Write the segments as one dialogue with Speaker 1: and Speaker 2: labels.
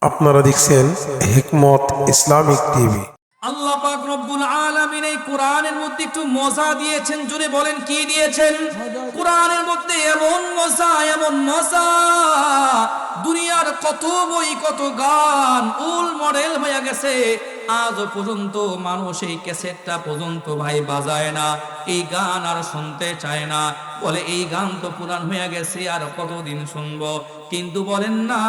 Speaker 1: আপনারা দেখছেন হিকমত Islamic TV.
Speaker 2: আল্লাহ পাক রব্বুল আলামিন এই কোরআনের মধ্যে একটু মজা দিয়েছেন, জুড়ে বলেন কি দিয়েছেন? কোরআনের মধ্যে এমন মজা, দুনিয়ার কত বই কত গান উল মডেল হয়ে গেছে, আজ পর্যন্ত মানুষ এই ক্যাসেটটা পর্যন্ত ভাই বাজায় না, এই গান আর শুনতে চায় না, বলে এই গান তো পুরান হয়ে গেছে আর কতদিন শুনবো। কিন্তু বলেন না,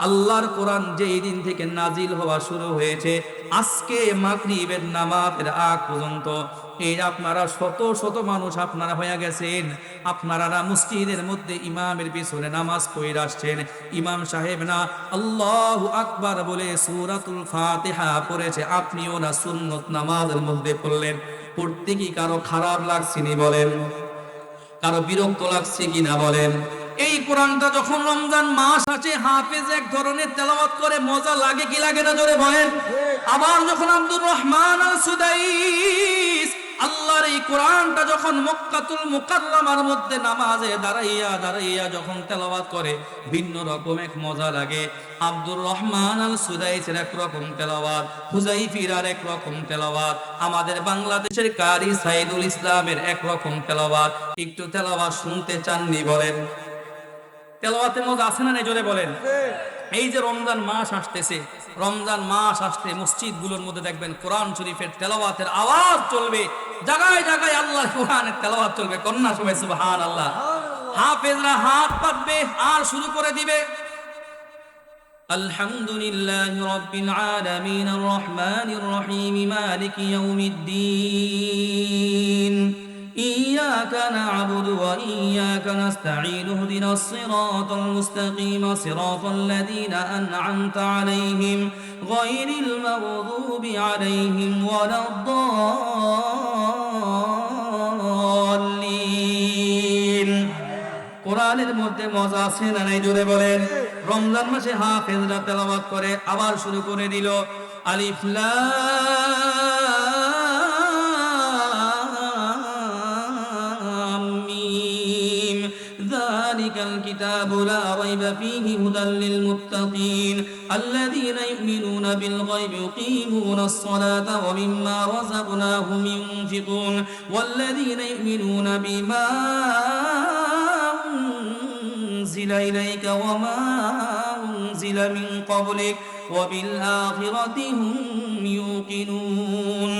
Speaker 2: আল্লাহর কোরআন যেই দিন থেকে নাজিল হওয়া শুরু হয়েছে আজকে মাগরিবের নামাজের আগ পর্যন্ত এই আপনারা শত শত মানুষ আপনারা হয়ে গেছেন, আপনারা না মসজিদের মধ্যে ইমামের পিছনে নামাজ পড়ে আসছেন, ইমাম সাহেব না আল্লাহু আকবার বলে সূরাতুল ফাতিহা পড়েছে, আপনিও না সুন্নত নামাজের মধ্যে পড়লেন। পড়তে কি কারো খারাপ লাগছে নি বলেন? কারো বিরক্ত লাগছে কিনা বলেন? এই কোরআনটা যখন রমজান মাস আছে হাফেজ এক ধরনের তেলাওয়াত করে মজা লাগে কি লাগে না জোরে বলেন। আবার যখন আব্দুর রহমান আল সুদাইস আল্লাহর এই কোরআনটা যখন মক্কাতুল মুকাররমার মধ্যে নামাজে দাঁড়াইয়া যখন তেলাওয়াত করে ভিন্ন রকম এক মজা লাগে। আব্দুর রহমান আল সুদাইসের এক রকম তেলাওয়াত, হুযাইফির আর এক রকম তেলাওয়াত, আমাদের বাংলাদেশের কারি সাইদুল ইসলামের এক রকম তেলাওয়াত। একটু তেলাওয়াত শুনতে চাননি বলেন? তেলাওয়াতের মধ্যে আছে না নাই জোরে বলেন? এই যে রমজান মাস আসতেছে, রমজান মাস আসতে মসজিদগুলোর মধ্যে দেখবেন কোরআন শরীফের তেলাওয়াতের আওয়াজ চলবে, জায়গায় জায়গায় আল্লাহর কোরআনের তেলাওয়াত চলবে। কন্যা সবাই সুবহানাল্লাহ। হাফেজরা হাত পাতবে আর শুরু করে দিবে আলহামদুলিল্লাহি রাব্বিল আলামিন আর রহমানির রহিম মালিকি ইয়াউমিদ্দিন إياك نعبد وإياك نستعين اهدنا الصراط المستقيم صراط الذين أنعمت عليهم غير المغضوب عليهم ولا الضالين। কোরআনের মধ্যে মজা আছে না নাই জোরে বলেন? রমজান মাসে হাফেজরা তেলাওয়াত করে আবার শুরু করে দিল আলিফ লাম الكتاب لا ريب فيه هدى للمتقين الذين يؤمنون بالغيب يقيمون الصلاة ومما رزقناهم ينفقون والذين يؤمنون بما أنزل إليك وما أنزل من قبلك وبالآخرة هم يوقنون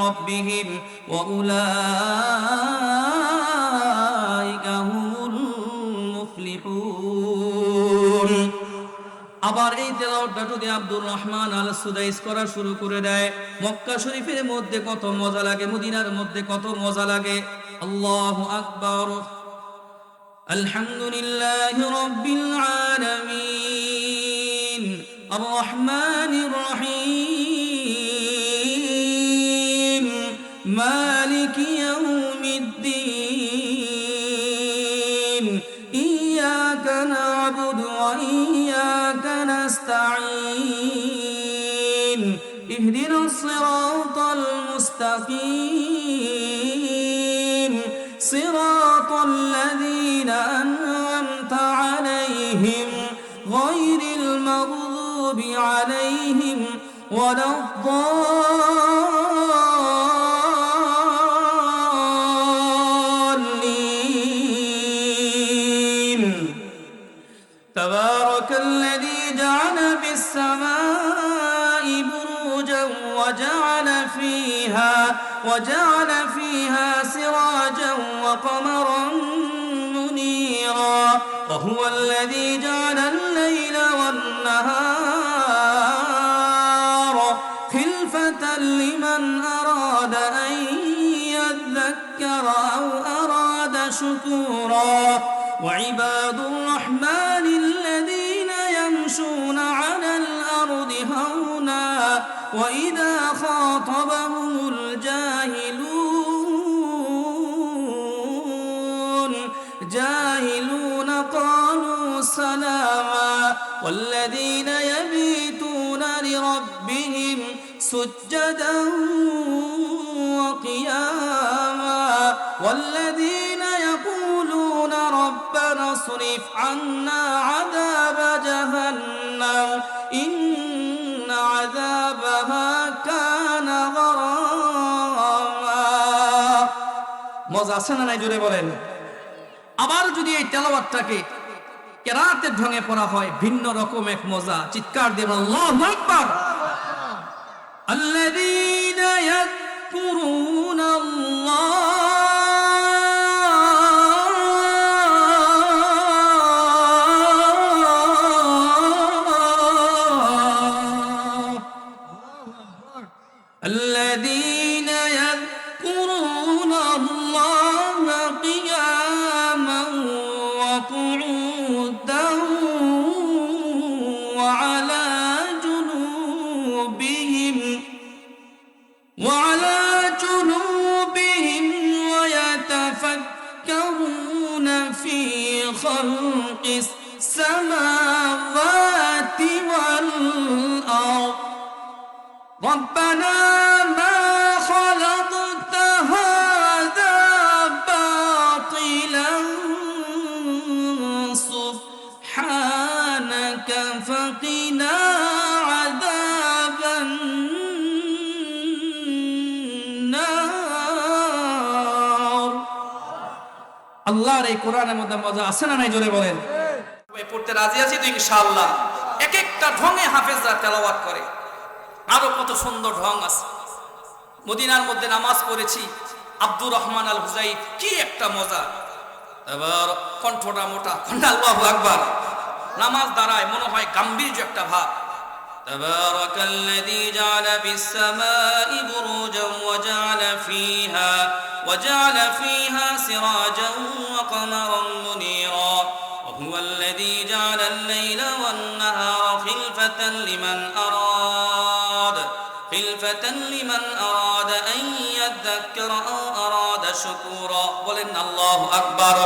Speaker 2: ربهم وأولئك هم المفلحون। আবার এই তেলাওয়াতটা যদি আব্দুর রহমান আল সুদাইস করা শুরু করে দেয়, মক্কা শরীফের মধ্যে কত মজা লাগে, মদিনার মধ্যে কত মজা লাগে। আল্লাহু আকবার। আলহামদুলিল্লাহি রাব্বিল আলামিন আর রহমানির রহিম مالك يوم الدين إياك نعبد وإياك نستعين اهدنا الصراط المستقيم صراط الذين أنعمت عليهم غير المغضوب عليهم ولا تبارك الذي جعل في السماء بروجا وجعل فيها سراجا وقمرا منيرا وهو الذي جعل الليل والنهار خلفة لمن أراد أن يذكر أو أراد شكورا وعباد الرحمن الذين يمشون على الأرض هونا وإذا خاطبهم الجاهلون قالوا سلاما والذين يبيتون لربهم سجدا وقياما والذين يقولون ربنا اصرف عنا عذاب جهنم إن عذابها كان غراما মজা আছে না নাই জোরে বলেন। আবার যদি এই তেলাওয়াতটাকে কেরাতের ঢঙে পড়া হয় ভিন্ন রকম এক মজা, চিৎকার দিয়ে আল্লাহু আকবার। الذين يذكرون الذين يذكرون الله قياما وقعودا وعلى جنوبهم ويتفكرون في خلق السماوات والأرض ربنا ما خلقت هذا باطلا سبحانك فقنا عذاب النار আল্লাহর এই কোরআনের মধ্যে মজা আছে না নাই জোরে বলেন। পড়তে রাজি আছি তো ইনশাআল্লাহ। এক একটা ঢঙে হাফেজরা তেলাওয়াত করে, আরো কত সুন্দর ঢং আছে। মদিনার মধ্যে নামাজ পড়েছি, আব্দুর রহমান আল হুজাইফ, কি একটা মজা। এবার কণ্ঠটা মোটা, আল্লাহু আকবার। নামাজ দাঁড়ায় মনে হয় গাম্ভীর্য একটা ভাব। তাবারাকাল্লাযী জাআলা ফিস-সামাই বুরুজান وجعل فيها سراجا وقمرا منيرا وهو الذي جعل الليل والنهار خلفة لمن أراد أن يذكر أو أراد شكورا বলেন আল্লাহু আকবার।